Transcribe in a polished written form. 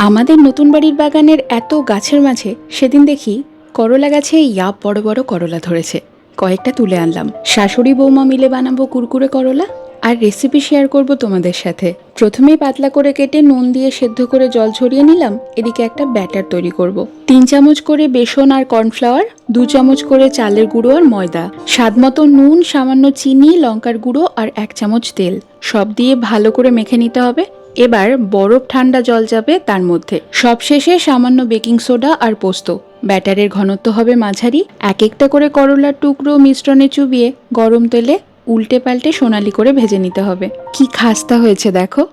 আমাদের নতুন বাড়ির বাগানের এত গাছের মাঝে সেদিন দেখি করলা গাছে ইয়াপ বড় বড় করলা ধরেছে। কয়েকটা তুলে আনলাম। শাশুড়ি বৌমা মিলে বানাবো কুরকুরে করলা, আর রেসিপি শেয়ার করব তোমাদের সাথে। প্রথমেই পাতলা করে কেটে নুন দিয়ে সেদ্ধ করে জল ঝরিয়ে নিলাম। এদিকে একটা ব্যাটার তৈরি করব। 3 চামচ করে বেসন আর কর্নফ্লাওয়ার, 2 চামচ করে চালের গুঁড়ো আর ময়দা, স্বাদমতো নুন, সামান্য চিনি, লঙ্কার গুঁড়ো আর 1 চামচ তেল, সব দিয়ে ভালো করে মেখে নিতে হবে। এবার বরফ ঠান্ডা জল যাবে তার মধ্যে। সবশেষে সামান্য বেকিং সোডা আর পোস্ত। ব্যাটারের ঘনত্ব হবে মাঝারি। এক একটা করে করলার টুকরো মিশ্রণে চুবিয়ে গরম তেলে উল্টে পাল্টে সোনালি করে ভেজে নিতে হবে। কি খাস্তা হয়েছে দেখো।